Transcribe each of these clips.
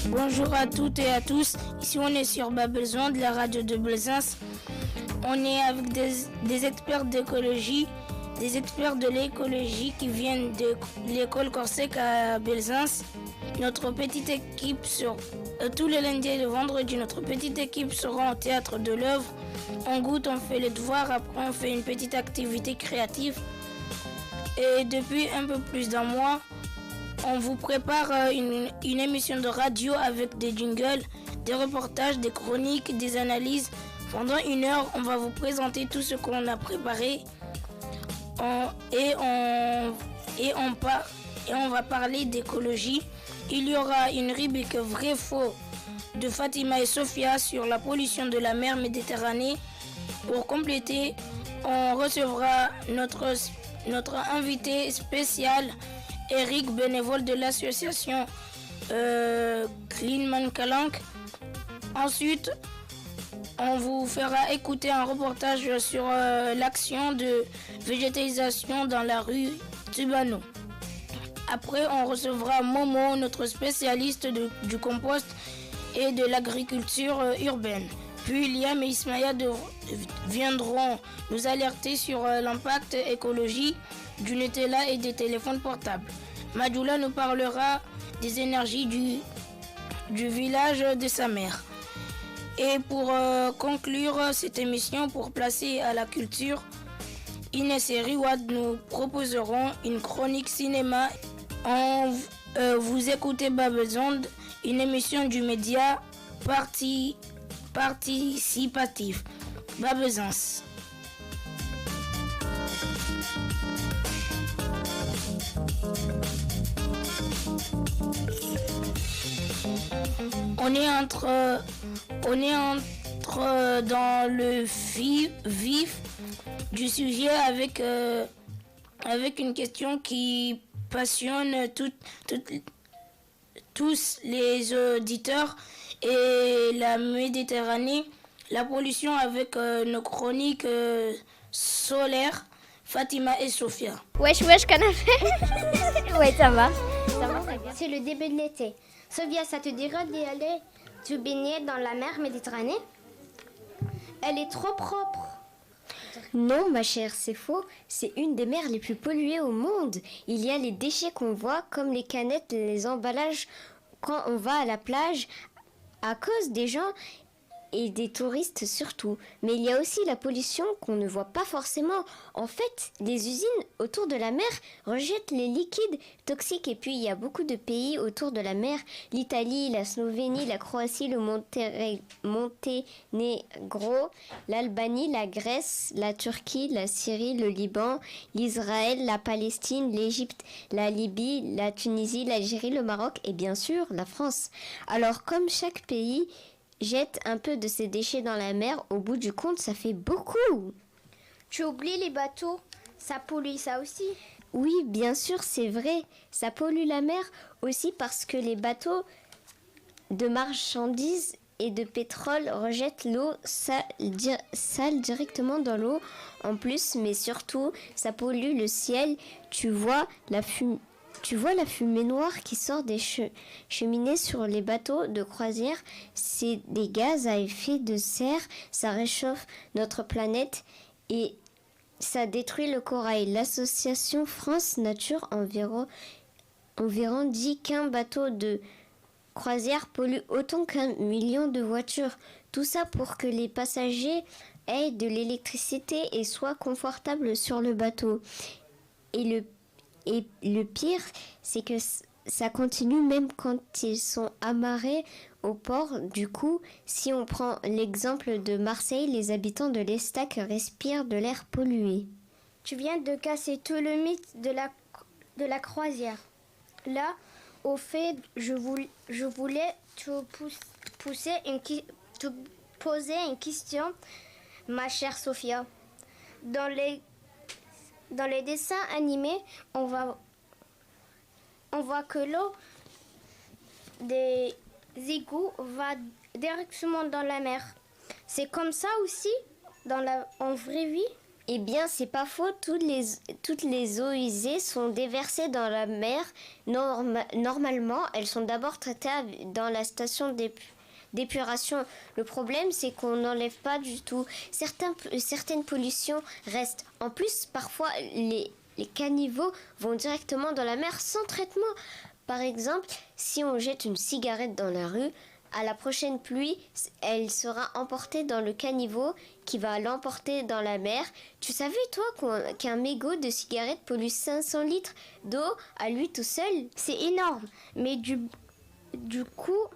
Bonjour à toutes et à tous, ici on est sur Babelzone de la radio de Belzins. On est avec des experts d'écologie, des experts de l'écologie qui viennent de l'école Corsec à Belzins. Notre petite équipe tous les lundis et le vendredi, notre petite équipe sera au théâtre de l'œuvre. On goûte, on fait les devoirs, après on fait une petite activité créative. Et depuis un peu plus d'un mois, on vous prépare une émission de radio avec des jingles, des reportages, des chroniques, des analyses. Pendant 1 heure, on va vous présenter tout ce qu'on a préparé on va parler d'écologie. Il y aura une rubrique vrai-faux de Fatima et Sophia sur la pollution de la mer Méditerranée. Pour compléter, on recevra notre invité spécial, Eric, bénévole de l'association Cleanman Calanque. Ensuite, on vous fera écouter un reportage sur l'action de végétalisation dans la rue Tubano. Après, on recevra Momo, notre spécialiste du compost et de l'agriculture urbaine. Puis Liam et Ismaïa viendront nous alerter sur l'impact écologique du Nutella et des téléphones portables. Majoula nous parlera des énergies du village de sa mère. Et pour conclure cette émission, pour placer à la culture, Inès et Riwad nous proposeront une chronique cinéma. Vous écoutez Babelzone, une émission du média participatif. Babelzone. On est dans le vif du sujet avec une question qui passionne tous les auditeurs et la Méditerranée, la pollution avec nos chroniques solaires, Fatima et Sophia. Wesh, canapé. Ouais, ça va. C'est le début de l'été. Sophia, ça te dirait d'y aller te baigner dans la mer Méditerranée? Elle est trop propre. Non, ma chère, c'est faux. C'est une des mers les plus polluées au monde. Il y a les déchets qu'on voit, comme les canettes, les emballages, quand on va à la plage, à cause des gens et des touristes surtout. Mais il y a aussi la pollution qu'on ne voit pas forcément. En fait, les usines autour de la mer rejettent les liquides toxiques. Et puis, il y a beaucoup de pays autour de la mer. L'Italie, la Slovénie, la Croatie, le Monténégro, l'Albanie, la Grèce, la Turquie, la Syrie, le Liban, l'Israël, la Palestine, l'Égypte, la Libye, la Tunisie, l'Algérie, le Maroc et bien sûr la France. Alors, comme chaque pays jette un peu de ses déchets dans la mer, au bout du compte, ça fait beaucoup. Tu oublies les bateaux, ça pollue ça aussi. Oui, bien sûr, c'est vrai. Ça pollue la mer aussi parce que les bateaux de marchandises et de pétrole rejettent l'eau sale directement dans l'eau en plus, mais surtout, ça pollue le ciel. Tu vois la fumée noire qui sort des cheminées sur les bateaux de croisière. C'est des gaz à effet de serre, ça réchauffe notre planète et ça détruit le corail. L'association France Nature environ dit qu'un bateau de croisière pollue autant qu'1 million de voitures. Tout ça pour que les passagers aient de l'électricité et soient confortables sur le bateau. Et le pire, c'est que ça continue même quand ils sont amarrés au port. Du coup, si on prend l'exemple de Marseille, les habitants de l'Estac respirent de l'air pollué. Tu viens de casser tout le mythe de la croisière. Là, au fait, je voulais te poser une question, ma chère Sophia. Dans les dessins animés, on voit que l'eau des égouts va directement dans la mer. C'est comme ça aussi en vraie vie? Eh bien, c'est pas faux. Toutes les eaux usées sont déversées dans la mer. Normalement, elles sont d'abord traitées dans la station d'épuration. Le problème, c'est qu'on n'enlève pas du tout. Certaines pollutions restent. En plus, parfois, les caniveaux vont directement dans la mer sans traitement. Par exemple, si on jette une cigarette dans la rue, à la prochaine pluie, elle sera emportée dans le caniveau qui va l'emporter dans la mer. Tu savais, toi, qu'un mégot de cigarette pollue 500 litres d'eau à lui tout seul? C'est énorme. Mais du coup,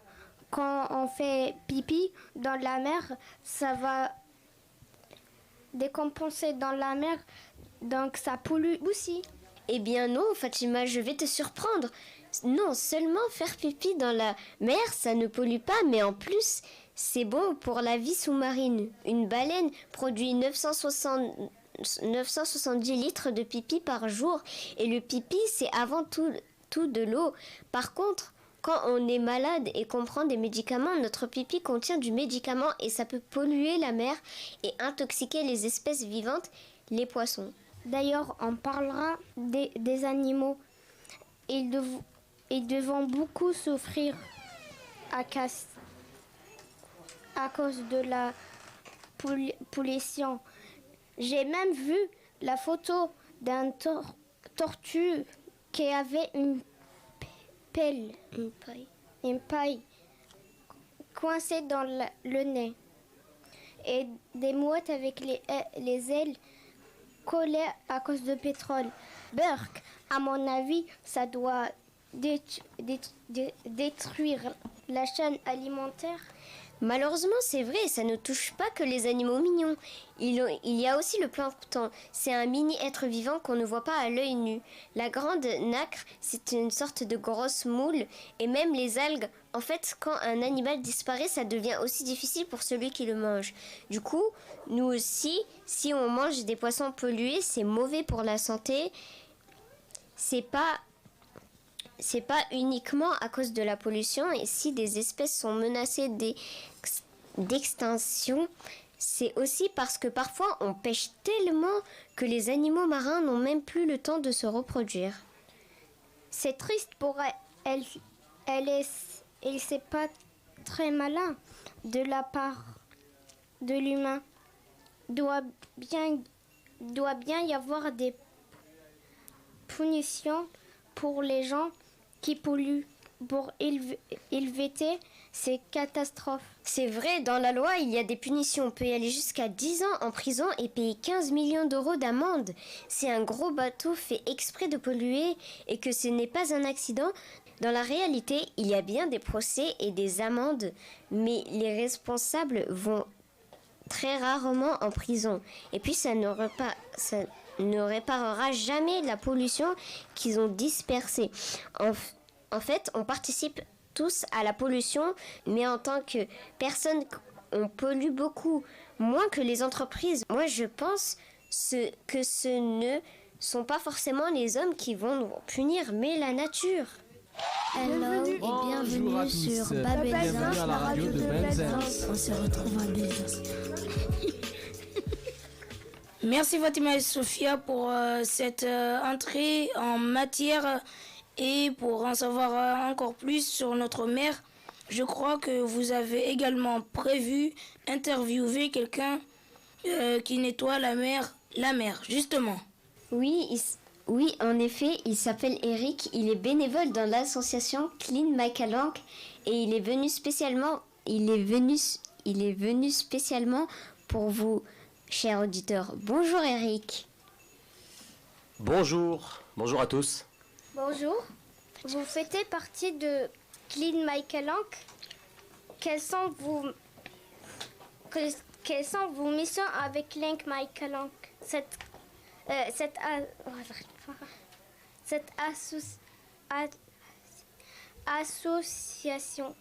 quand on fait pipi dans la mer, ça va décompenser dans la mer, donc ça pollue aussi. Eh bien non, Fatima, je vais te surprendre. Non, seulement faire pipi dans la mer, ça ne pollue pas, mais en plus, c'est bon pour la vie sous-marine. Une baleine produit 970 litres de pipi par jour, et le pipi, c'est avant tout de l'eau. Par contre, quand on est malade et qu'on prend des médicaments, notre pipi contient du médicament et ça peut polluer la mer et intoxiquer les espèces vivantes, les poissons. D'ailleurs, on parlera des animaux. Ils devront beaucoup souffrir à cause de la pollution. J'ai même vu la photo d'un tortue qui avait une paille coincée dans le nez et des mouettes avec les ailes collées à cause de pétrole. Burke, à mon avis, ça doit détruire la chaîne alimentaire. Malheureusement, c'est vrai, ça ne touche pas que les animaux mignons. Il y a aussi le plancton. C'est un mini-être vivant qu'on ne voit pas à l'œil nu. La grande nacre, c'est une sorte de grosse moule. Et même les algues, en fait, quand un animal disparaît, ça devient aussi difficile pour celui qui le mange. Du coup, nous aussi, si on mange des poissons pollués, c'est mauvais pour la santé. C'est pas uniquement à cause de la pollution, et si des espèces sont menacées d'extinction, c'est aussi parce que parfois on pêche tellement que les animaux marins n'ont même plus le temps de se reproduire. C'est triste pour elle. Et c'est pas très malin de la part de l'humain. Doit bien y avoir des punitions pour les gens qui polluent, pour éviter ces catastrophes. C'est vrai, dans la loi, il y a des punitions. On peut y aller jusqu'à 10 ans en prison et payer 15 millions d'euros d'amende. Si un gros bateau fait exprès de polluer et que ce n'est pas un accident, dans la réalité, il y a bien des procès et des amendes, mais les responsables vont très rarement en prison. Et puis ça ne réparera jamais la pollution qu'ils ont dispersée. En fait, on participe tous à la pollution, mais en tant que personne, on pollue beaucoup, moins que les entreprises. Moi, je pense que ce ne sont pas forcément les hommes qui vont nous punir, mais la nature. Hello et bienvenue sur Babelzins, à la radio de Belzins. On se retrouve à Belzins. Merci Fatima et Sophia pour cette entrée en matière et pour en savoir encore plus sur notre mer. Je crois que vous avez également prévu interviewer quelqu'un qui nettoie la mer, justement. Oui, en effet, il s'appelle Eric, il est bénévole dans l'association Clean My Calanque et il est venu spécialement pour vous, chers auditeurs. Bonjour Eric. Bonjour à tous. Bonjour, vous faites partie de Clean My Calanque. Quelles sont vos missions avec Clean My Calanque? Cette association.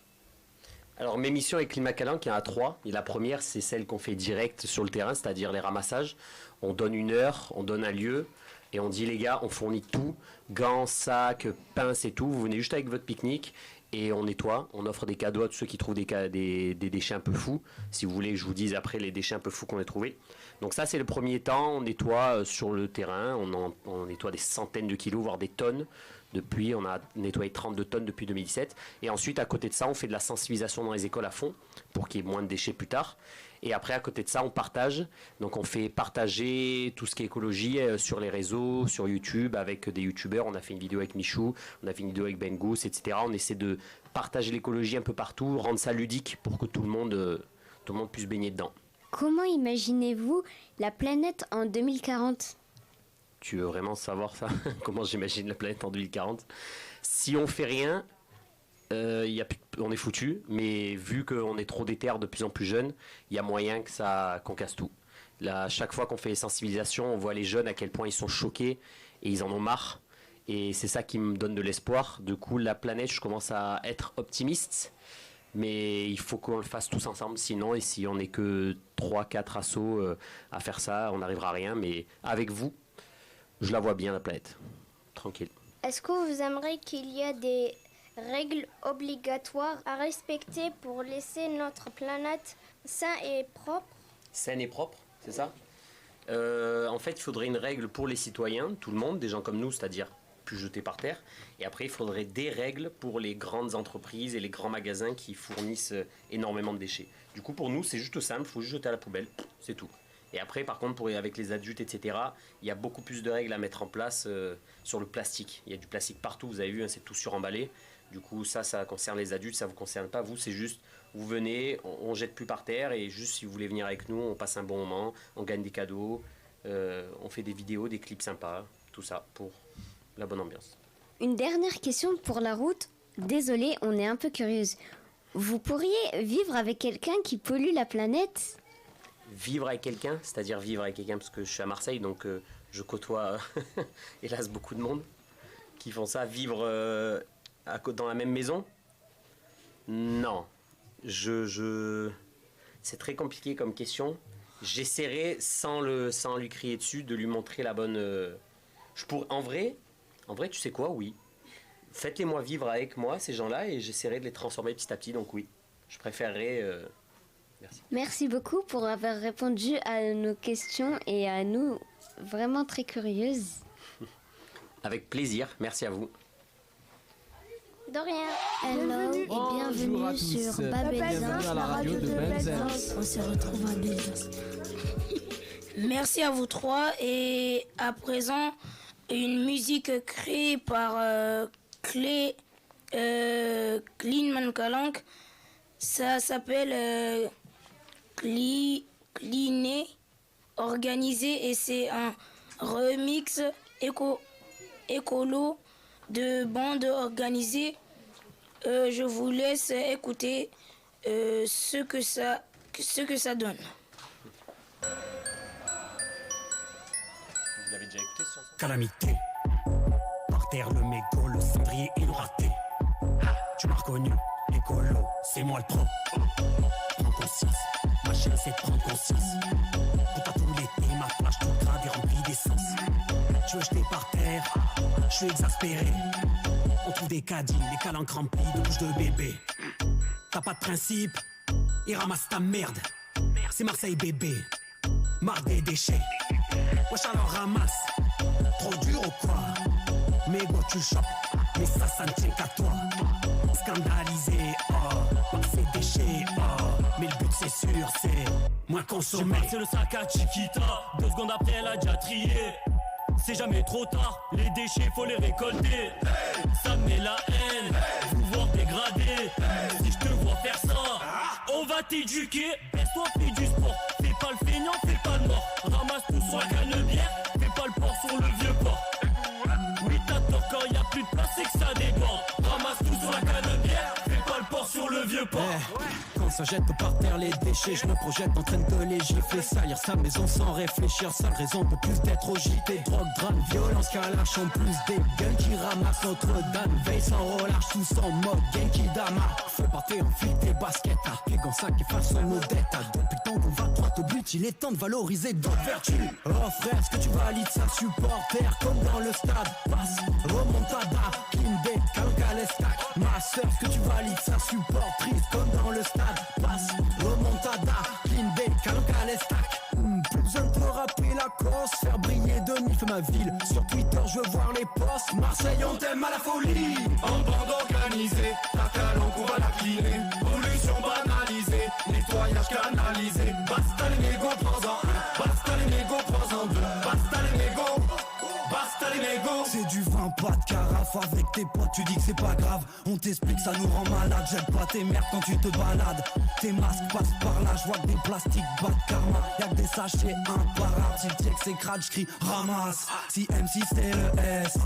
Alors mes missions avec Clean My Calanque, il y en a 3. Et la première, c'est celle qu'on fait direct sur le terrain, c'est-à-dire les ramassages. On donne une heure, on donne un lieu et on dit les gars, on fournit tout, gants, sacs, pinces et tout. Vous venez juste avec votre pique-nique et on nettoie, on offre des cadeaux à tous ceux qui trouvent des déchets un peu fous. Si vous voulez que je vous dise après les déchets un peu fous qu'on a trouvés. Donc ça c'est le premier temps, on nettoie sur le terrain, on nettoie des centaines de kilos, voire des tonnes. Depuis, on a nettoyé 32 tonnes depuis 2017. Et ensuite, à côté de ça, on fait de la sensibilisation dans les écoles à fond pour qu'il y ait moins de déchets plus tard. Et après, à côté de ça, on partage. Donc, on fait partager tout ce qui est écologie sur les réseaux, sur YouTube, avec des youtubeurs. On a fait une vidéo avec Michou, on a fait une vidéo avec Ben Gous, etc. On essaie de partager l'écologie un peu partout, rendre ça ludique pour que tout le monde puisse baigner dedans. Comment imaginez-vous la planète en 2040 ? Tu veux vraiment savoir ça? Comment j'imagine la planète en 2040? Si on fait rien, on est foutu. Mais vu qu'on est trop déter de plus en plus jeunes, il y a moyen qu'on casse tout. Là, chaque fois qu'on fait les sensibilisations, on voit les jeunes à quel point ils sont choqués et ils en ont marre. Et c'est ça qui me donne de l'espoir. Du coup, la planète, je commence à être optimiste. Mais il faut qu'on le fasse tous ensemble. Sinon, et si on n'est que 3-4 assos à faire ça, on n'arrivera à rien. Mais avec vous, je la vois bien, la planète. Tranquille. Est-ce que vous aimeriez qu'il y ait des règles obligatoires à respecter pour laisser notre planète saine et propre? Saine et propre, c'est ça? En fait, il faudrait une règle pour les citoyens, tout le monde, des gens comme nous, c'est-à-dire plus jeter par terre. Et après, il faudrait des règles pour les grandes entreprises et les grands magasins qui fournissent énormément de déchets. Du coup, pour nous, c'est juste simple, il faut juste jeter à la poubelle, c'est tout. Et après, par contre, avec les adultes, etc., il y a beaucoup plus de règles à mettre en place sur le plastique. Il y a du plastique partout, vous avez vu, hein, c'est tout suremballé. Du coup, ça concerne les adultes, ça ne vous concerne pas. Vous, c'est juste, vous venez, on ne jette plus par terre. Et juste, si vous voulez venir avec nous, on passe un bon moment, on gagne des cadeaux, on fait des vidéos, des clips sympas. Tout ça pour la bonne ambiance. Une dernière question pour la route. Désolée, on est un peu curieuse. Vous pourriez vivre avec quelqu'un qui pollue la planète ? Vivre avec quelqu'un, c'est-à-dire vivre avec quelqu'un, parce que je suis à Marseille, donc je côtoie hélas beaucoup de monde qui font ça. Vivre dans la même maison? Non. C'est très compliqué comme question. J'essaierai, sans lui crier dessus, de lui montrer la bonne... En vrai, tu sais quoi? Oui. Faites-les-moi vivre avec moi, ces gens-là, et j'essaierai de les transformer petit à petit, donc oui. Je préférerais... Merci. Merci beaucoup pour avoir répondu à nos questions et à nous, vraiment très curieuses. Avec plaisir, merci à vous. De rien. Hello et bienvenue sur Babelsas, à la radio de Babelsas. On se retrouve à Babelsas. Merci à vous trois. Et à présent, une musique créée par Clean Kalank. Ça s'appelle Cleané, organisé, et c'est un remix écolo de bande organisée. Je vous laisse écouter ce que ça donne. Vous l'avez déjà écouté, ce chanson? Calamité. Par terre, le mégot, le cendrier et le raté. Tu m'as reconnu, écolo, c'est moi le pro. Prends conscience, ma chaîne c'est de prendre conscience. Tout à tout l'été, ma plage toute grave et remplie d'essence. Tu veux jeter par terre, je suis exaspéré. On trouve des caddies, les calanques remplis de bouches de bébé. T'as pas de principe, et ramasse ta merde. C'est Marseille bébé, marre des déchets. Wesh alors ramasse, trop dur ou quoi? Mais go tu chopes, mais ça ne tient qu'à toi. Scandalisé, par ces déchets, mais le but c'est sûr, c'est moins consommer. C'est le sac à Chiquita, 2 secondes après elle a déjà trié. C'est jamais trop tard, les déchets faut les récolter. Ça met la haine, vous voir dégrader. Si je te vois faire ça, on va t'éduquer. Baisse-toi, fais du sport, fais pas le feignant, fais pas le mort. Ramasse tout sur la canne-bière, fais pas le port sur le vieux port. Oui t'as tort, quand y a plus de place c'est que ça déborde. Ramasse tout sur la canne-bière, fais pas le port sur le vieux port. Quand ça jette par terre les déchets, je me projette en train de les gifler, salir sa maison sans réfléchir. Seule raison de plus d'être au JT. Drogue, drame, violence, calache, en plus des gueules qui ramassent Notre-Dame. Veille sans relâche, tous en mode Genki Dama. Fais partir en flic tes baskets, les gants ça qui fassent nos dettes. Depuis le temps qu'on va droit au but, il est temps de valoriser d'autres vertus. Oh frère, est-ce que tu valides ça, supporter? Comme dans le stade, passe, remontada, Kimbe, Calcalestac. Ma soeur, est-ce que tu valides support triste comme dans le stade. Passe, remontada, clean day, calestac. Plus besoin de te rappeler la course, faire briller de Nif ma ville. Sur Twitter je veux voir les posts, Marseille on t'aime à la folie. En bande organisée, la calanque on va la cleaner. Pollution banalisée, nettoyage canalisé. Basta les négos, prends-en un. Basta les négos, prends-en deux. Basta les négos, basta les négos. C'est du vin, pas de carafe. Avec tes potes tu dis que c'est pas grave. On t'explique ça nous rend malade. J'aime pas tes merdes quand tu te balades. Tes masques passent par là, je vois que des plastiques battent karma. Y'a que des sachets imparables. Si le check s'écrase, j'crie ramasse. Si M6 c'est le S,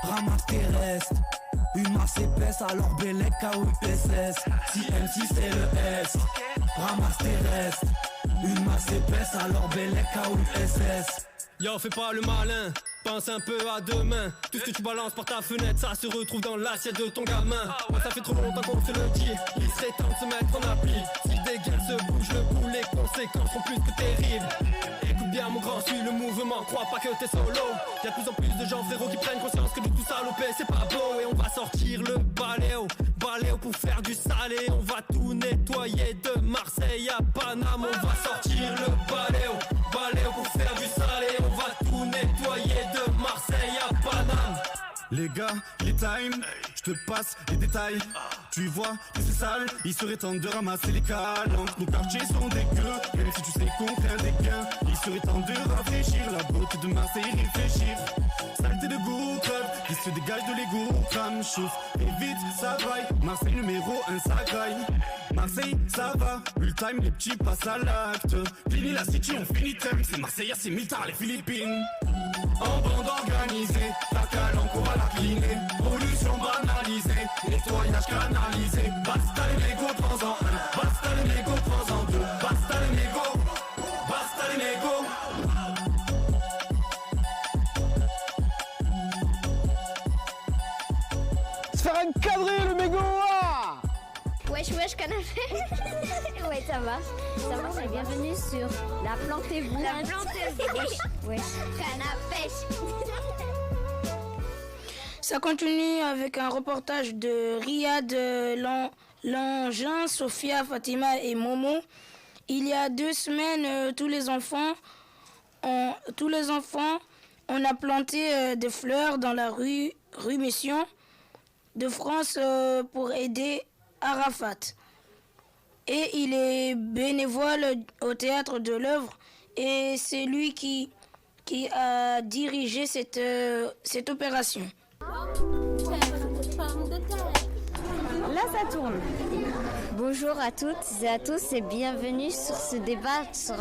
ramasse tes restes. Une masse épaisse alors Bélec KUSS. Si M6 c'est le S, ramasse tes restes. Une masse épaisse alors Bélec KUSS. Yo, fais pas le malin, pense un peu à demain. Tout ce que tu balances par ta fenêtre, ça se retrouve dans l'assiette de ton gamin. Ouais, ça fait trop longtemps qu'on se le dit, il serait temps de se mettre en appli. Si des gueules se bougent le cou, les conséquences sont plus que terribles. Écoute bien mon grand, suis le mouvement, crois pas que t'es solo. Y'a de plus en plus de gens frérot qui prennent conscience que de tout salopé c'est pas beau. Et on va sortir le baléo pour faire du salé. On va tout nettoyer de Marseille à Paname. On va sortir le baléo pour faire du salé. On va tout nettoyer de Marseille à Paname. Les gars, les time, je te passe les détails. Tu vois que c'est sale, il serait temps de ramasser les calanques. Nos quartiers sont dégueux, même si tu sais qu'on craint des gains. Il serait temps de rafraîchir la beauté de Marseille, réfléchir. Saleté de goût, club, qui se dégage de l'égout. Crame, chauffe, et vite, ça braille. Marseille numéro 1, ça graille. Marseille, ça va, time, les petits passent à l'acte. Fini la city, on finit thème. C'est Marseillais, c'est Miltar, les Philippines. En bande organisée, la calanque on va la cleaner. Pollution banalisée, nettoyage canalisé. Basta les négos, prends-en un. Basta les négos, prends-en deux. Basta les négos, basta les négos. Se faire encadrer le mégot. Wesh canapé. Ouais, ça va, c'est bienvenue sur La Plantez-vous. La Plantez-vous. Wesh canapé. Ça continue avec un reportage de Riyad Langin, Sophia, Fatima et Momo. Il y a 2 semaines, tous les enfants, on a planté des fleurs dans la rue Mission de France pour aider Arafat. Et il est bénévole au théâtre de l'œuvre et c'est lui qui a dirigé cette opération. Là, ça tourne. Bonjour à toutes et à tous et bienvenue sur ce débat sur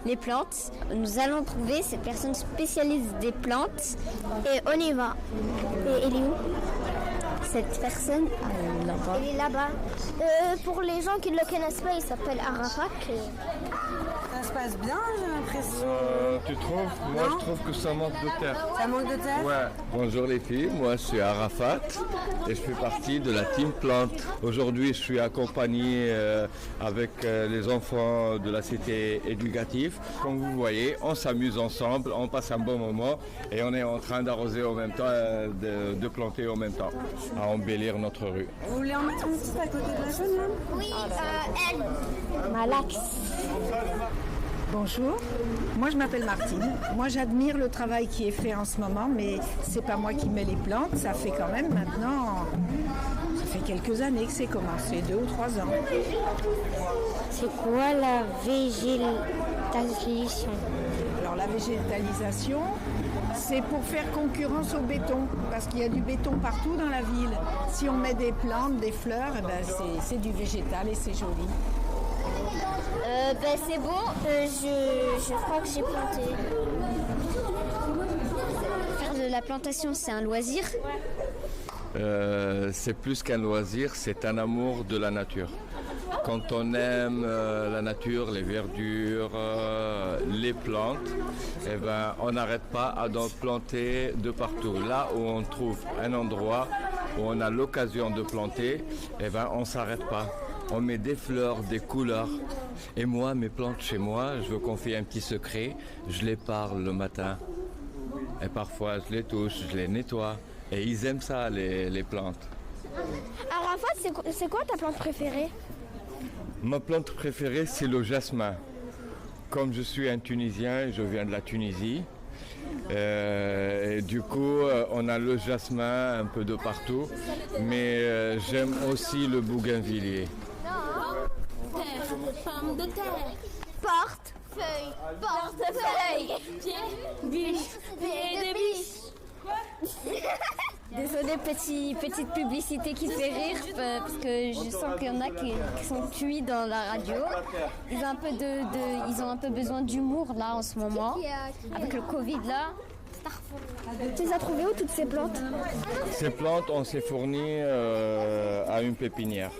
les plantes. Nous allons trouver cette personne spécialiste des plantes. Et on y va. Et il est où? Cette personne, il est là-bas. Pour les gens qui ne le connaissent pas, il s'appelle Arafat. Ça se passe bien, j'ai l'impression. Tu trouves? Moi, je trouve que ça manque de terre. Ça manque de terre? Ouais. Bonjour les filles, moi je suis Arafat et je fais partie de la team Plante. Aujourd'hui, je suis accompagné avec les enfants de la cité éducative. Comme vous voyez, on s'amuse ensemble, on passe un bon moment et on est en train d'arroser en même temps, de planter en même temps, à embellir notre rue. Vous voulez en mettre une petite à côté de la jeune, là? Oui, elle. Malax. Bonjour, moi je m'appelle Martine. Moi j'admire le travail qui est fait en ce moment, mais c'est pas moi qui mets les plantes, ça fait quand même maintenant, ça fait quelques années que c'est commencé, 2 ou 3 ans. C'est quoi la végétalisation? Alors la végétalisation, c'est pour faire concurrence au béton, parce qu'il y a du béton partout dans la ville. Si on met des plantes, des fleurs, eh ben c'est du végétal et c'est joli. C'est bon, je crois que j'ai planté. Faire de la plantation, c'est un loisir? C'est plus qu'un loisir, c'est un amour de la nature. Quand on aime la nature, les verdures, les plantes, eh ben, on n'arrête pas à d'en planter de partout. Là où on trouve un endroit où on a l'occasion de planter, eh ben, on ne s'arrête pas. On met des fleurs, des couleurs. Et moi, mes plantes chez moi, je veux confier un petit secret. Je les parle le matin. Et parfois, je les touche, je les nettoie. Et ils aiment ça, les plantes. Arafat, c'est quoi ta plante préférée? Ma plante préférée, c'est le jasmin. Comme je suis un Tunisien, je viens de la Tunisie. Et du coup, on a le jasmin un peu de partout. Mais j'aime aussi le bougainvillier. Pomme de terre. Portefeuille. Portefeuille. Biche. Pied de biche. Désolée, petite publicité qui fait rire parce que je sens qu'il y en a qui sont cuits dans la radio. Ils ont un peu besoin d'humour là en ce moment avec le Covid là. Tu les as trouvées où toutes ces plantes? Ces plantes, on s'est fourni à une pépinière.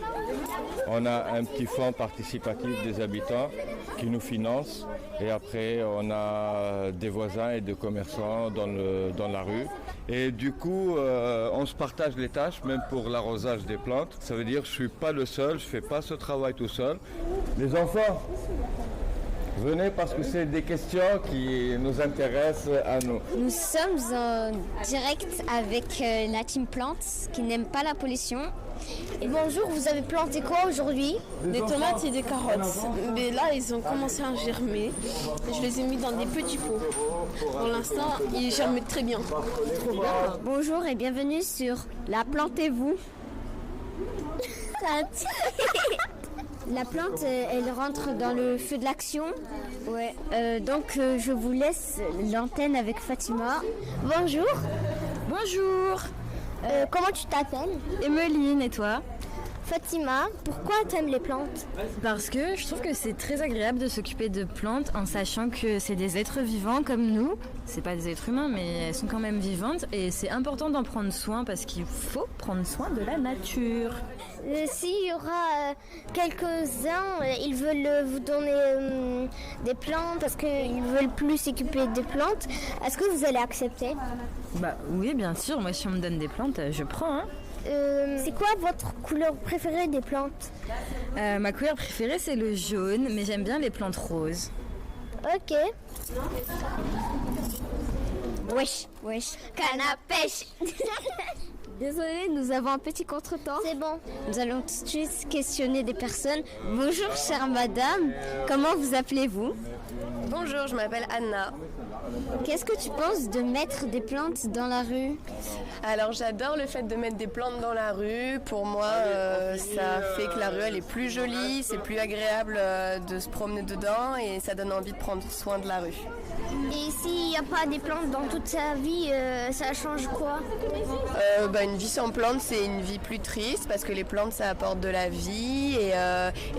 On a un petit fonds participatif des habitants qui nous finance et après on a des voisins et des commerçants dans la rue. Et du coup, on se partage les tâches, même pour l'arrosage des plantes. Ça veut dire que je suis pas le seul, je fais pas ce travail tout seul. Les enfants, venez parce que c'est des questions qui nous intéressent à nous. Nous sommes en direct avec la team Plantes qui n'aime pas la pollution. Et bonjour, vous avez planté quoi aujourd'hui? Des tomates et des carottes. Mais là, ils ont commencé à germer. Je les ai mis dans des petits pots. Pour l'instant, ils germent très bien. Trop bien. Bonjour et bienvenue sur La Plantez-vous. La plante, elle rentre dans le feu de l'action. Ouais. Donc, je vous laisse l'antenne avec Fatima. Bonjour. Bonjour. Comment tu t'appelles? Emeline, et toi? Fatima, pourquoi t'aimes les plantes? Parce que je trouve que c'est très agréable de s'occuper de plantes en sachant que c'est des êtres vivants comme nous. C'est pas des êtres humains, mais elles sont quand même vivantes et c'est important d'en prendre soin parce qu'il faut prendre soin de la nature. S'il y aura quelques-uns, ils veulent vous donner des plantes parce qu'ils veulent plus s'occuper des plantes, est-ce que vous allez accepter? Bah oui, bien sûr. Moi, si on me donne des plantes, je prends. Hein. C'est quoi votre couleur préférée des plantes? Ma couleur préférée, c'est le jaune, mais j'aime bien les plantes roses. Ok. Wesh. Canne à pêche. Désolée, nous avons un petit contretemps. C'est bon. Nous allons tout de suite questionner des personnes. Bonjour, chère madame. Comment vous appelez-vous? Bonjour, je m'appelle Anna. Qu'est-ce que tu penses de mettre des plantes dans la rue? Alors j'adore le fait de mettre des plantes dans la rue. Pour moi, ça fait que la rue elle est plus jolie, c'est plus agréable de se promener dedans et ça donne envie de prendre soin de la rue. Et s'il n'y a pas des plantes dans toute sa vie, ça change quoi? Une vie sans plantes, c'est une vie plus triste parce que les plantes ça apporte de la vie et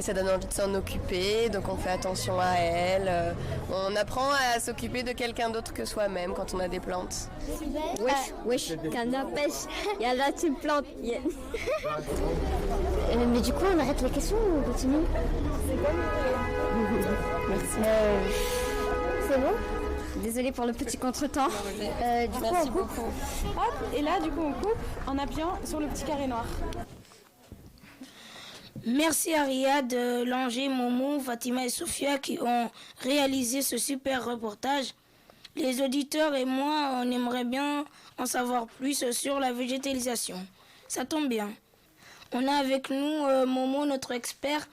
ça donne envie de s'en occuper. Donc on fait attention à elles. On apprend à s'occuper de quelqu'un d'autre que soi-même quand on a des plantes. Wesh, canne à pêche. Il y a là une plante. Mais du coup, on arrête les questions ou on continue? Merci. C'est bon? Désolée pour le petit contretemps. Merci beaucoup. Hop, et là, du coup, on coupe en appuyant sur le petit carré noir. Merci à Riyad, Langer, Momo, Fatima et Sophia qui ont réalisé ce super reportage. Les auditeurs et moi, on aimerait bien en savoir plus sur la végétalisation. Ça tombe bien. On a avec nous Momo, notre expert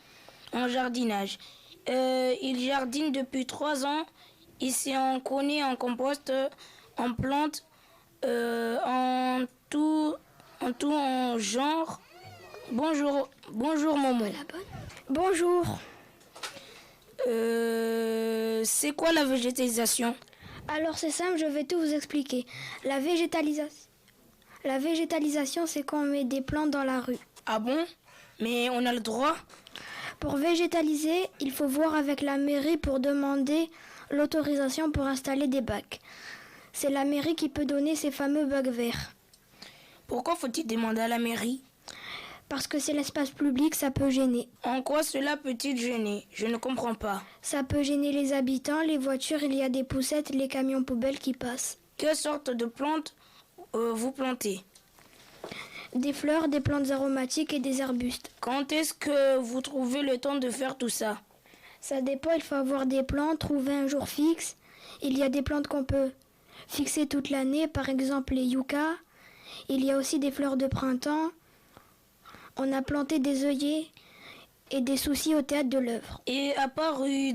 en jardinage. Il jardine depuis 3 ans. Il s'y en connaît en compost, en plantes, en tout en genre. Bonjour Momo. Bonjour. C'est quoi la végétalisation? Alors c'est simple, je vais tout vous expliquer. La végétalisation, c'est quand on met des plantes dans la rue. Ah bon? Mais on a le droit? Pour végétaliser, il faut voir avec la mairie pour demander l'autorisation pour installer des bacs. C'est la mairie qui peut donner ces fameux bacs verts. Pourquoi faut-il demander à la mairie? Parce que c'est l'espace public, ça peut gêner. En quoi cela peut-il gêner? Je ne comprends pas. Ça peut gêner les habitants, les voitures, il y a des poussettes, les camions poubelles qui passent. Quelle sorte de plantes vous plantez? Des fleurs, des plantes aromatiques et des arbustes. Quand est-ce que vous trouvez le temps de faire tout ça? Ça dépend, il faut avoir des plantes, trouver un jour fixe. Il y a des plantes qu'on peut fixer toute l'année, par exemple les yuccas. Il y a aussi des fleurs de printemps, On a planté des œillets et des soucis au théâtre de l'œuvre. Et à part rue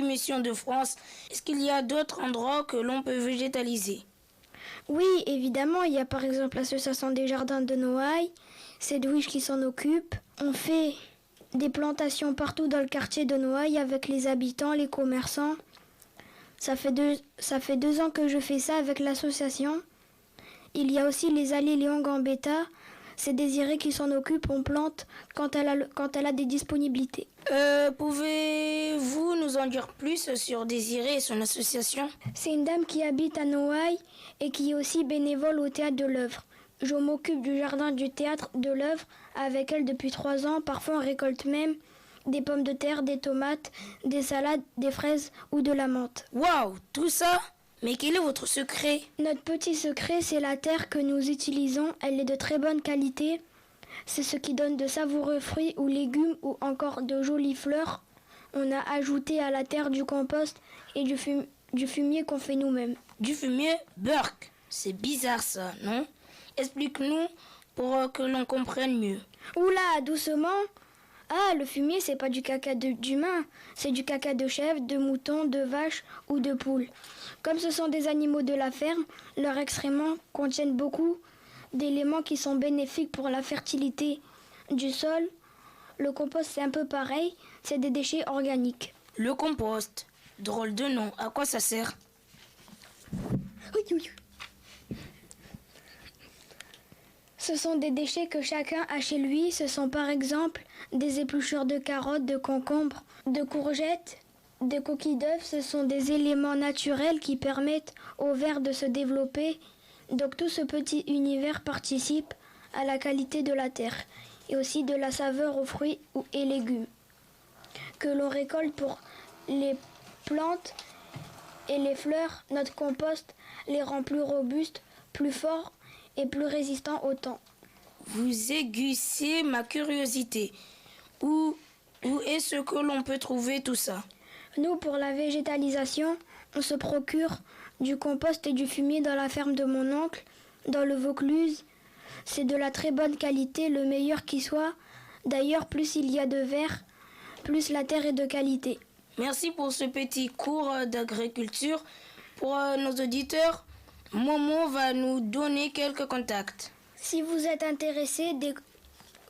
Mission de France, est-ce qu'il y a d'autres endroits que l'on peut végétaliser? Oui, évidemment, il y a par exemple l'association des jardins de Noailles, c'est Edwige qui s'en occupe. On fait des plantations partout dans le quartier de Noailles avec les habitants, les commerçants. Ça fait 2 ans que je fais ça avec l'association. Il y a aussi les allées Léon-Gambetta. C'est Désirée qui s'en occupe, on plante quand elle a des disponibilités. Pouvez-vous nous en dire plus sur Désirée et son association? C'est une dame qui habite à Noailles et qui est aussi bénévole au théâtre de l'œuvre. Je m'occupe du jardin du théâtre de l'œuvre avec elle depuis 3 ans. Parfois on récolte même des pommes de terre, des tomates, des salades, des fraises ou de la menthe. Waouh, tout ça? Mais quel est votre secret? Notre petit secret, c'est la terre que nous utilisons. Elle est de très bonne qualité. C'est ce qui donne de savoureux fruits ou légumes ou encore de jolies fleurs. On a ajouté à la terre du compost et du fumier qu'on fait nous-mêmes. Du fumier? Burk, c'est bizarre ça, non? Explique-nous pour que l'on comprenne mieux. Oula, doucement. Ah, le fumier, c'est pas du caca d'humain, c'est du caca de chèvre, de mouton, de vache ou de poule. Comme ce sont des animaux de la ferme, leurs excréments contiennent beaucoup d'éléments qui sont bénéfiques pour la fertilité du sol. Le compost, c'est un peu pareil, c'est des déchets organiques. Le compost, drôle de nom, à quoi ça sert? Ce sont des déchets que chacun a chez lui. Ce sont par exemple des épluchures de carottes, de concombres, de courgettes, des coquilles d'œufs. Ce sont des éléments naturels qui permettent aux vers de se développer. Donc tout ce petit univers participe à la qualité de la terre et aussi de la saveur aux fruits et légumes que l'on récolte pour les plantes et les fleurs. Notre compost les rend plus robustes, plus forts et plus résistant au temps. Vous aiguisez ma curiosité. Où est-ce que l'on peut trouver tout ça? Nous, pour la végétalisation, on se procure du compost et du fumier dans la ferme de mon oncle, dans le Vaucluse. C'est de la très bonne qualité, le meilleur qui soit. D'ailleurs, plus il y a de verre, plus la terre est de qualité. Merci pour ce petit cours d'agriculture. Pour nos auditeurs, Momo va nous donner quelques contacts. Si vous êtes intéressé,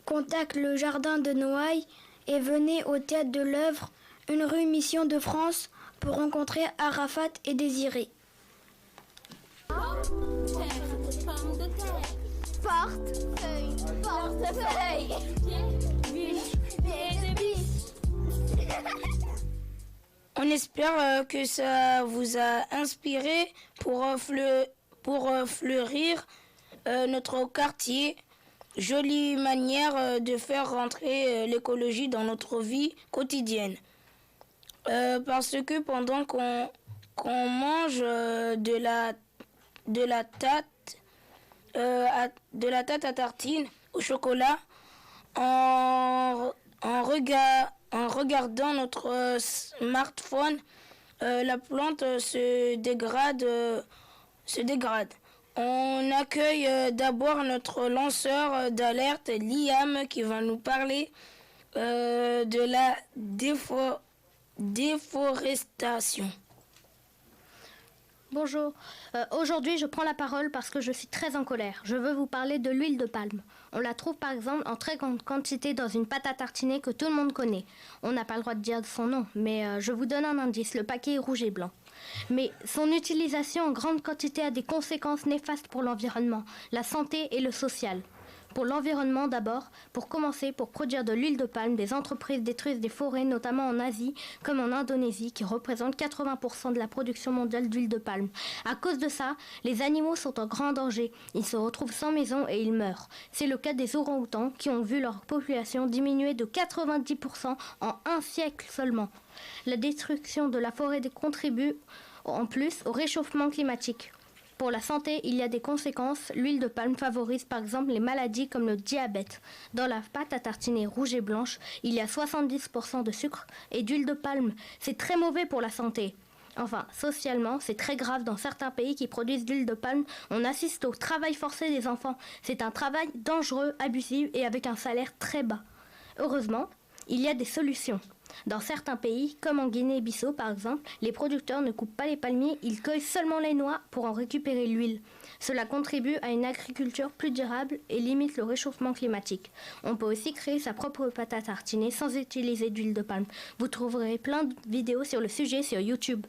contactez le jardin de Noailles et venez au théâtre de l'œuvre, 1 rue Mission de France, pour rencontrer Arafat et Désirée. Portefeuille. On espère que ça vous a inspiré pour fleurir notre quartier. Jolie manière de faire rentrer l'écologie dans notre vie quotidienne. Parce que pendant qu'on mange de la tarte à tartine au chocolat, en regardant notre smartphone, la plante se dégrade. On accueille d'abord notre lanceur d'alerte, Liam, qui va nous parler de la déforestation. Bonjour, aujourd'hui je prends la parole parce que je suis très en colère. Je veux vous parler de l'huile de palme. On la trouve par exemple en très grande quantité dans une pâte à tartiner que tout le monde connaît. On n'a pas le droit de dire son nom, mais je vous donne un indice, le paquet est rouge et blanc. Mais son utilisation en grande quantité a des conséquences néfastes pour l'environnement, la santé et le social. Pour l'environnement d'abord, pour commencer, pour produire de l'huile de palme, des entreprises détruisent des forêts, notamment en Asie, comme en Indonésie, qui représente 80% de la production mondiale d'huile de palme. À cause de ça, les animaux sont en grand danger. Ils se retrouvent sans maison et ils meurent. C'est le cas des orang-outans qui ont vu leur population diminuer de 90% en 1 siècle seulement. La destruction de la forêt contribue en plus au réchauffement climatique. Pour la santé, il y a des conséquences. L'huile de palme favorise par exemple les maladies comme le diabète. Dans la pâte à tartiner rouge et blanche, il y a 70% de sucre et d'huile de palme. C'est très mauvais pour la santé. Enfin, socialement, c'est très grave dans certains pays qui produisent de l'huile de palme. On assiste au travail forcé des enfants. C'est un travail dangereux, abusif et avec un salaire très bas. Heureusement, il y a des solutions. Dans certains pays, comme en Guinée-Bissau par exemple, les producteurs ne coupent pas les palmiers, ils cueillent seulement les noix pour en récupérer l'huile. Cela contribue à une agriculture plus durable et limite le réchauffement climatique. On peut aussi créer sa propre pâte à tartiner sans utiliser d'huile de palme. Vous trouverez plein de vidéos sur le sujet sur YouTube.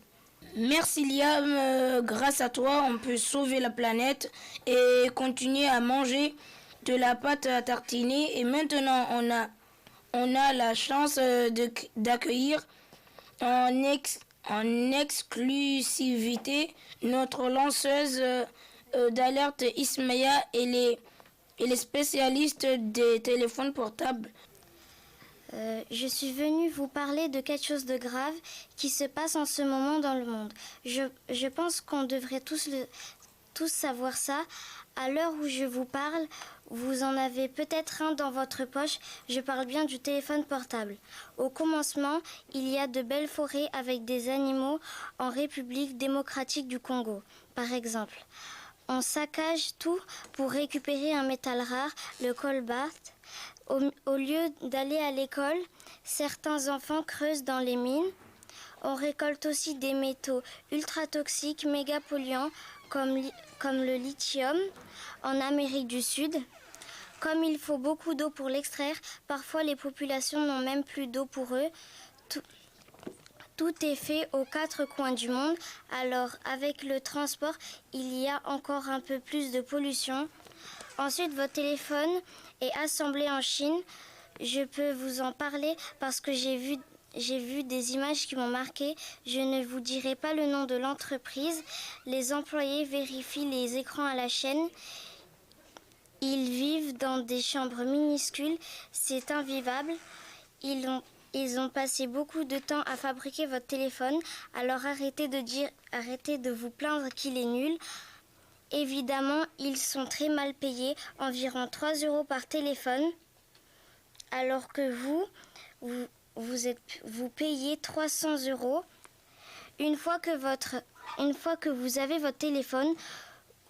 Merci Liam, grâce à toi on peut sauver la planète et continuer à manger de la pâte à tartiner. Et maintenant on a la chance d'accueillir en exclusivité notre lanceuse d'alerte Ismaya et les spécialistes des téléphones portables. Je suis venue vous parler de quelque chose de grave qui se passe en ce moment dans le monde. Je pense qu'on devrait tous savoir ça. À l'heure où je vous parle, vous en avez peut-être un dans votre poche. Je parle bien du téléphone portable. Au commencement, il y a de belles forêts avec des animaux en République démocratique du Congo, par exemple. On saccage tout pour récupérer un métal rare, le cobalt. Au lieu d'aller à l'école, certains enfants creusent dans les mines. On récolte aussi des métaux ultra toxiques, méga polluants, comme le lithium en Amérique du Sud. Comme il faut beaucoup d'eau pour l'extraire, parfois les populations n'ont même plus d'eau pour eux. Tout est fait aux quatre coins du monde. Alors, avec le transport, il y a encore un peu plus de pollution. Ensuite, votre téléphone est assemblé en Chine. Je peux vous en parler parce que j'ai vu des images qui m'ont marqué. Je ne vous dirai pas le nom de l'entreprise. Les employés vérifient les écrans à la chaîne. Ils vivent dans des chambres minuscules. C'est invivable. Ils ont passé beaucoup de temps à fabriquer votre téléphone. Alors arrêtez de vous plaindre qu'il est nul. Évidemment, ils sont très mal payés, environ 3 € par téléphone, alors que vous payez 300 €. Une fois que vous avez votre téléphone,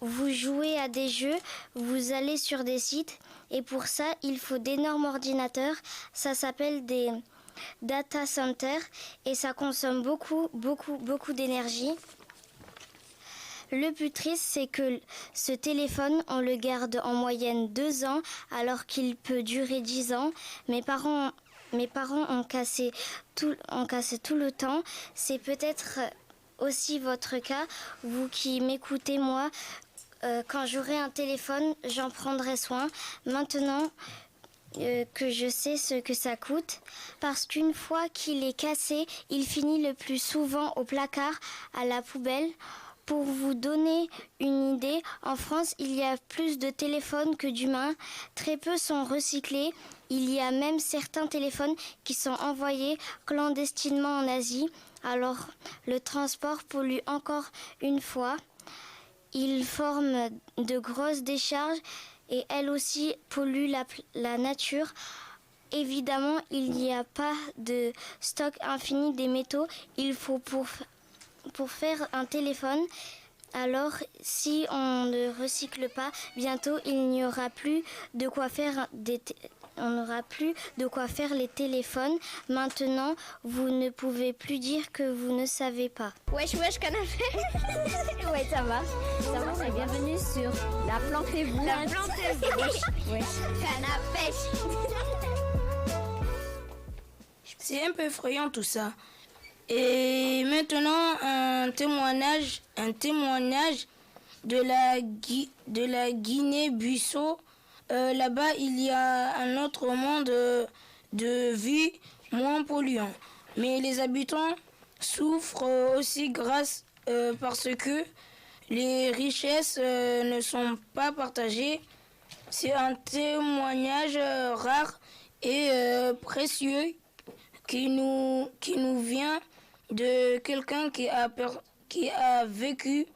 vous jouez à des jeux, vous allez sur des sites, et pour ça, il faut d'énormes ordinateurs. Ça s'appelle des data centers, et ça consomme beaucoup d'énergie. Le plus triste, c'est que ce téléphone, on le garde en moyenne 2 ans, alors qu'il peut durer 10 ans. Mes parents ont cassé tout le temps. C'est peut-être aussi votre cas. Vous qui m'écoutez, moi, quand j'aurai un téléphone, j'en prendrai soin. Maintenant que je sais ce que ça coûte, parce qu'une fois qu'il est cassé, il finit le plus souvent au placard, à la poubelle. Pour vous donner une idée, en France, il y a plus de téléphones que d'humains. Très peu sont recyclés. Il y a même certains téléphones qui sont envoyés clandestinement en Asie. Alors, le transport pollue encore une fois. Il forme de grosses décharges et elle aussi pollue la nature. Évidemment, il n'y a pas de stock infini des métaux. Il faut pour faire un téléphone. Alors, si on ne recycle pas, bientôt il n'y aura plus de quoi faire les téléphones. Maintenant, vous ne pouvez plus dire que vous ne savez pas. Wesh canapé. Ouais, ça va. Et bienvenue sur La Plantez-vous. La Plantez-vous. Wesh canapé. C'est un peu effrayant tout ça. Et maintenant, un témoignage de la Guinée-Bissau. Là-bas, il y a un autre monde de vie moins polluant. Mais les habitants souffrent aussi parce que les richesses ne sont pas partagées. C'est un témoignage rare et précieux qui nous vient de quelqu'un qui a vécu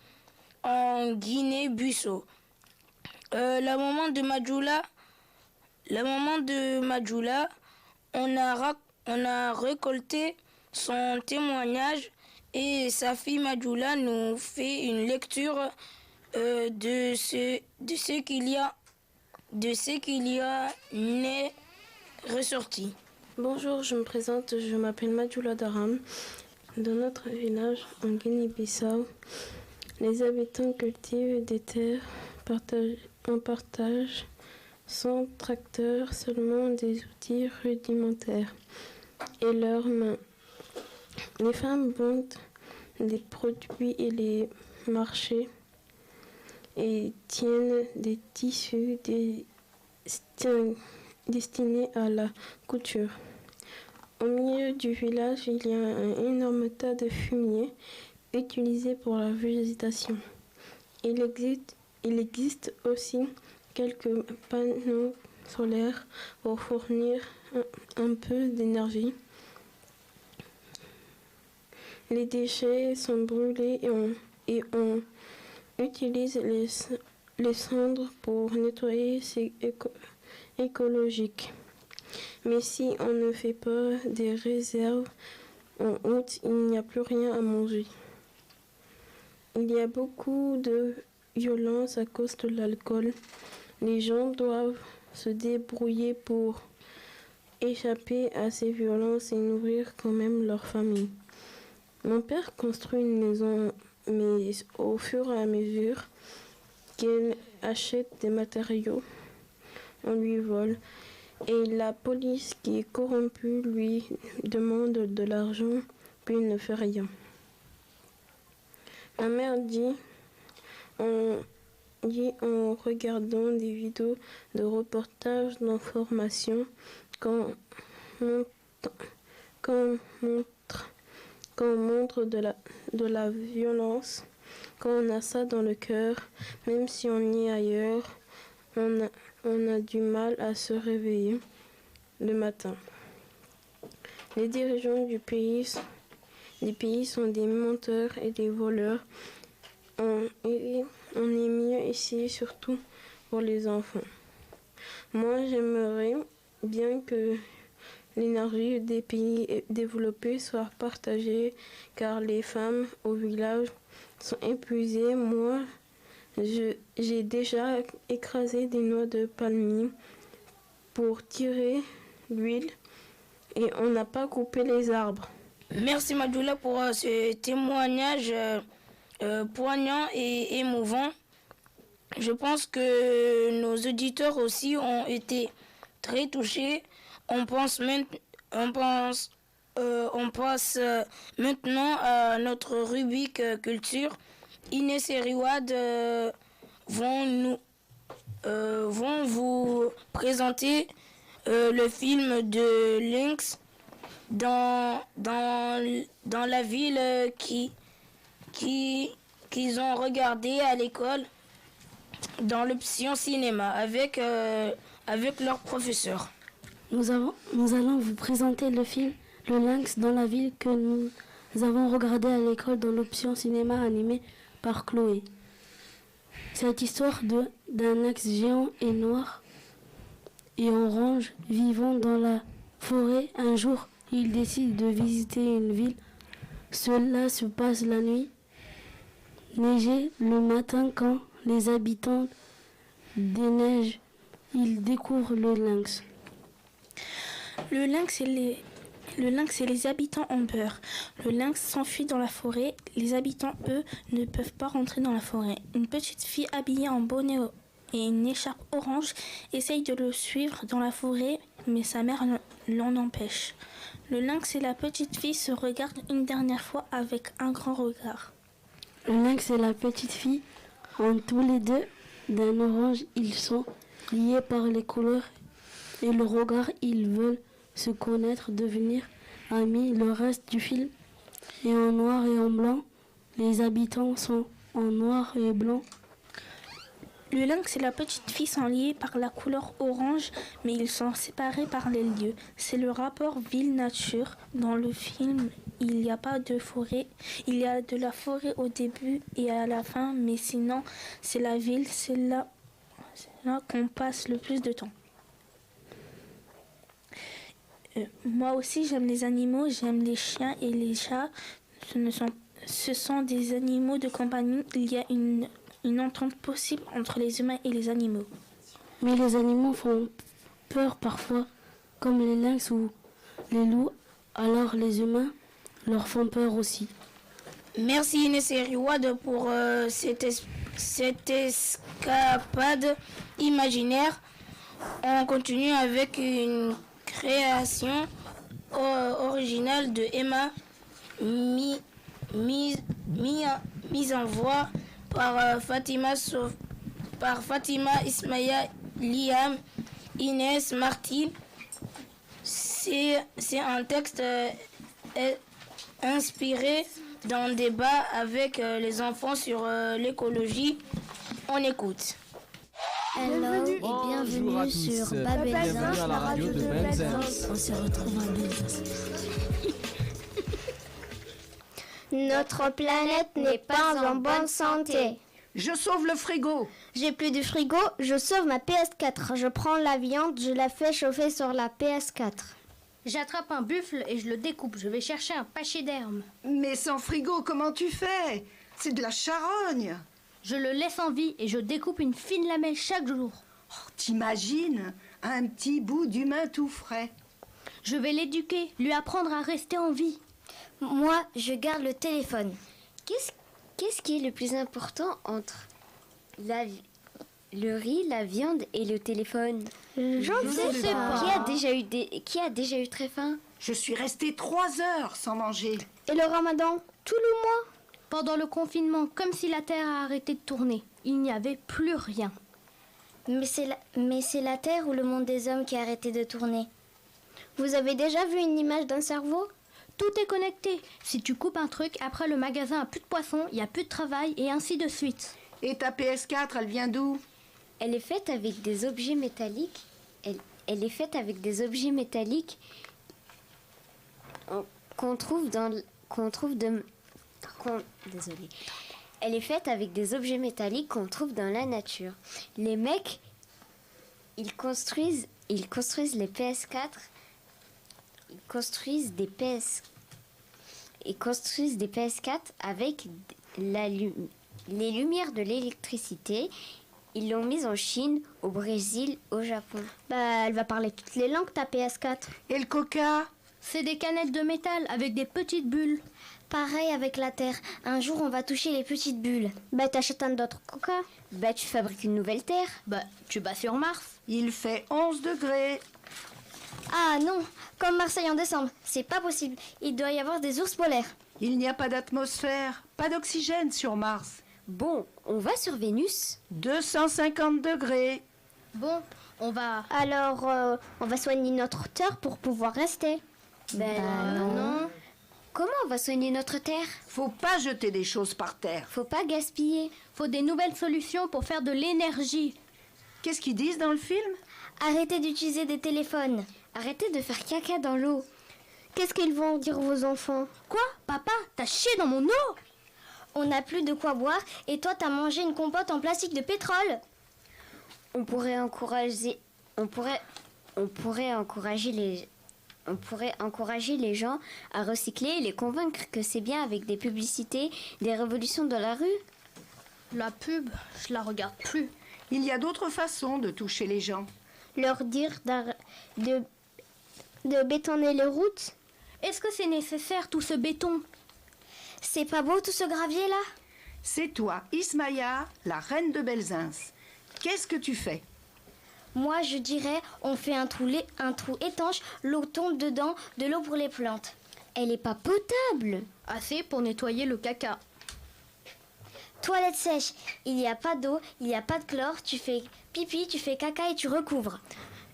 en Guinée-Bissau. La maman de Majoula, on a récolté son témoignage et sa fille Majoula nous fait une lecture de ce qu'il y a n'est ressorti. Bonjour, je me présente, je m'appelle Majoula Daram. Dans notre village, en Guinée-Bissau, les habitants cultivent des terres en partage, sans tracteur, seulement des outils rudimentaires et leurs mains. Les femmes vendent des produits et les marchés et tiennent des tissus destinés à la couture. Au milieu du village, il y a un énorme tas de fumier utilisé pour la végétation. Il existe aussi quelques panneaux solaires pour fournir un peu d'énergie. Les déchets sont brûlés et on utilise les cendres pour nettoyer, c'est écologique. Mais si on ne fait pas des réserves en août, il n'y a plus rien à manger. Il y a beaucoup de violence à cause de l'alcool. Les gens doivent se débrouiller pour échapper à ces violences et nourrir quand même leur famille. Mon père construit une maison, mais au fur et à mesure qu'il achète des matériaux, on lui vole. Et la police qui est corrompue lui demande de l'argent, puis il ne fait rien. Ma mère dit en regardant des vidéos de reportages d'information qu'on montre de la violence, quand on a ça dans le cœur, même si on y est ailleurs, on a du mal à se réveiller le matin. Les dirigeants des pays sont des menteurs et des voleurs. On est mieux ici, surtout pour les enfants. Moi, j'aimerais bien que l'énergie des pays développés soit partagée, car les femmes au village sont épuisées. Moi, j'ai déjà écrasé des noix de palmier pour tirer l'huile et on n'a pas coupé les arbres. Merci Majoula pour ce témoignage poignant et émouvant. Je pense que nos auditeurs aussi ont été très touchés. On passe maintenant à notre rubrique culture. Inès et Riwad vont vous présenter le film de Lynx dans la ville qu'ils ont regardé à l'école dans l'option cinéma avec leur professeur. Nous allons vous présenter le film Le Lynx dans la ville que nous avons regardé à l'école dans l'option cinéma animé par Chloé. Cette histoire d'un lynx géant et noir et orange vivant dans la forêt. Un jour, il décide de visiter une ville. Cela se passe la nuit. Neigé le matin quand les habitants déneigent, ils découvrent le lynx. Le lynx et les habitants ont peur. Le lynx s'enfuit dans la forêt. Les habitants, eux, ne peuvent pas rentrer dans la forêt. Une petite fille habillée en bonnet et une écharpe orange essaye de le suivre dans la forêt, mais sa mère l'en empêche. Le lynx et la petite fille se regardent une dernière fois avec un grand regard. Le lynx et la petite fille ont tous les deux d'un orange. Ils sont liés par les couleurs et le regard. Ils veulent se connaître, devenir amis. Le reste du film est en noir et en blanc. Les habitants sont en noir et blanc. Le lynx et la petite fille sont liés par la couleur orange, mais ils sont séparés par les lieux. C'est le rapport ville-nature. Dans le film, il n'y a pas de forêt. Il y a de la forêt au début et à la fin, mais sinon, c'est la ville. C'est là qu'on passe le plus de temps. Moi aussi, j'aime les animaux, j'aime les chiens et les chats. ce sont des animaux de compagnie. Il y a une entente possible entre les humains et les animaux. Mais les animaux font peur parfois, comme les lynx ou les loups, alors les humains leur font peur aussi. Merci Inès et Riwad pour cette escapade imaginaire. On continue avec une création originale de Emma, mise en voix par Fatima Ismaïa, Liam, Inès, Martine. C'est un texte inspiré d'un débat avec les enfants sur l'écologie. On écoute. Hello et bienvenue sur Babelzins, la radio de Babelzins. On se retrouve à Babelzins. Notre planète n'est pas en bonne santé. Je sauve le frigo. J'ai plus de frigo, je sauve ma PS4. Je prends la viande, je la fais chauffer sur la PS4. J'attrape un buffle et je le découpe. Je vais chercher un pachyderme. Mais sans frigo, comment tu fais? C'est de la charogne. Je le laisse en vie et je découpe une fine lamelle chaque jour. Oh, t'imagines un petit bout d'humain tout frais. Je vais l'éduquer, lui apprendre à rester en vie. Moi, je garde le téléphone. Qu'est-ce qui est le plus important entre le riz, la viande et le téléphone? Je ne sais pas. Qui a déjà eu très faim? Je suis restée 3 heures sans manger. Et le ramadan, tout le mois? Pendant le confinement, comme si la Terre a arrêté de tourner, il n'y avait plus rien. Mais c'est la Terre ou le monde des hommes qui a arrêté de tourner? Vous avez déjà vu une image d'un cerveau? Tout est connecté. Si tu coupes un truc, après le magasin a plus de poissons, il n'y a plus de travail et ainsi de suite. Et ta PS4, elle vient d'où? Elle est faite avec des objets métalliques. Elle est faite avec des objets métalliques qu'on trouve dans Elle est faite avec des objets métalliques qu'on trouve dans la nature. Les mecs, ils construisent les PS4. Ils construisent des PS4 avec les lumières de l'électricité. Ils l'ont mise en Chine, au Brésil, au Japon. Bah, elle va parler toutes les langues, ta PS4. Et le coca? C'est des canettes de métal avec des petites bulles. Pareil avec la Terre. Un jour, on va toucher les petites bulles. Bah, t'achètes un autre coca. Bah, tu fabriques une nouvelle Terre. Bah, tu vas sur Mars. Il fait 11 degrés. Ah non, comme Marseille en décembre. C'est pas possible. Il doit y avoir des ours polaires. Il n'y a pas d'atmosphère, pas d'oxygène sur Mars. Bon, on va sur Vénus. 250 degrés. Bon, on va... Alors, on va soigner notre Terre pour pouvoir rester. Non. Comment on va soigner notre Terre? Faut pas jeter des choses par terre. Faut pas gaspiller. Faut des nouvelles solutions pour faire de l'énergie. Qu'est-ce qu'ils disent dans le film? Arrêtez d'utiliser des téléphones. Arrêtez de faire caca dans l'eau. Qu'est-ce qu'ils vont dire vos enfants? Quoi? Papa, t'as chié dans mon eau? On n'a plus de quoi boire et toi t'as mangé une compote en plastique de pétrole. On pourrait encourager les gens à recycler et les convaincre que c'est bien avec des publicités, des révolutions dans la rue. La pub, je la regarde plus. Il y a d'autres façons de toucher les gens. Leur dire de bétonner les routes. Est-ce que c'est nécessaire tout ce béton? C'est pas beau tout ce gravier là? C'est toi, Ismaïa, la reine de Belzins. Qu'est-ce que tu fais? Moi je dirais on fait un trou étanche, l'eau tombe dedans, de l'eau pour les plantes. Elle est pas potable. Assez pour nettoyer le caca. Toilette sèche, il n'y a pas d'eau, il n'y a pas de chlore, tu fais pipi, tu fais caca et tu recouvres.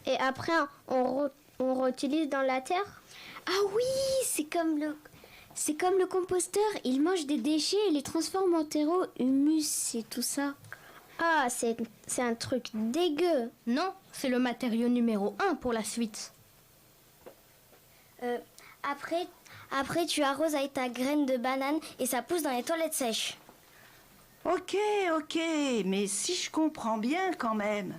Et après on réutilise dans la terre? Ah oui, c'est comme le composteur, il mange des déchets et les transforme en terreau, humus et tout ça. Ah, c'est un truc dégueu. Non, c'est le matériau numéro 1 pour la suite. Après, tu arroses avec ta graine de banane et ça pousse dans les toilettes sèches. Ok, mais si je comprends bien quand même,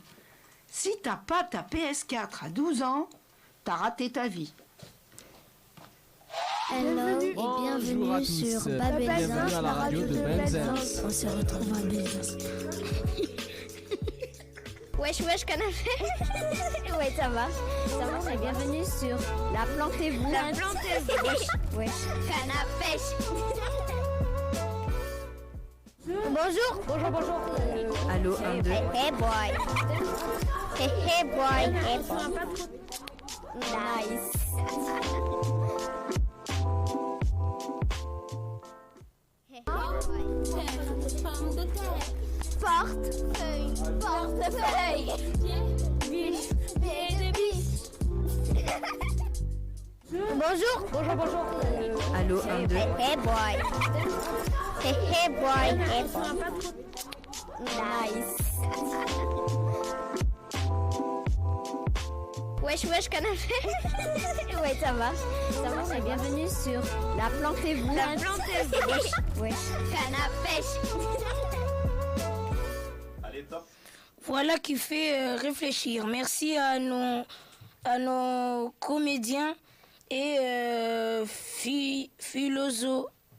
si t'as pas ta PS4 à 12 ans, t'as raté ta vie. Hello et bienvenue sur Babelzin, bienvenue à la radio de Benzen. On se retrouve à Belzins. Wesh canapé. Ouais, ça va, mais bienvenue sur La Plantez-vous. La Plantez-vous. Wesh canapé. Bonjour. Allô, 1, 2. Hey boy. Hey boy. Nice. Portefeuille. Bonjour. Allô, 1, 2. Hey boy. Nice. Wesh canapé. Ouais, ça va, mais bienvenue sur La Plantez-vous. La Plantez-vous. Wesh canapé. Allez, top. Voilà qui fait réfléchir. Merci à nos comédiens et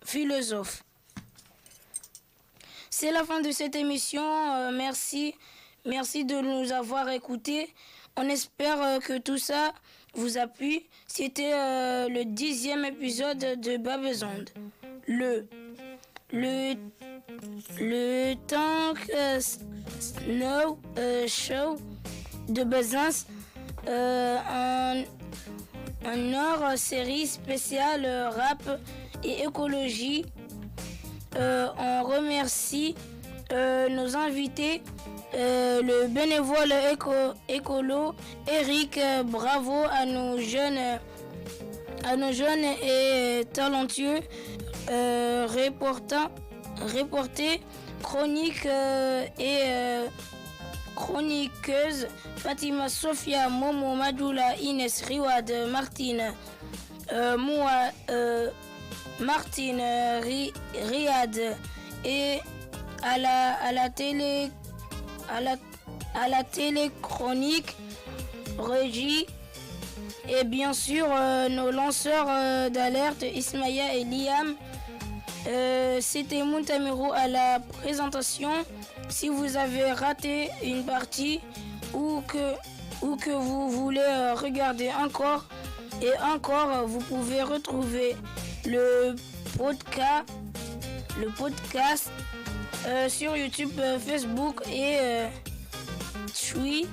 philosophes. C'est la fin de cette émission. Merci de nous avoir écoutés. On espère que tout ça vous a plu. C'était le 10e épisode de Babelzon. Le Tank Snow Show de Bazins, un hors-série spéciale rap et écologie. On remercie nos invités, le bénévole écolo Eric. Bravo à nos jeunes et talentueux reporter chronique et chroniqueuse Fatima, Sofia, Momo, Madoula, Inès, Riwad, Martine, Martine, Riyad, et à la téléchronique Régie, et bien sûr nos lanceurs d'alerte Ismaïa et Liam. C'était Muntamiro à la présentation. Si vous avez raté une partie ou que vous voulez regarder encore et encore, vous pouvez retrouver le podcast sur YouTube, Facebook et Twitter.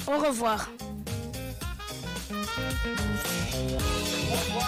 Au revoir. Wow.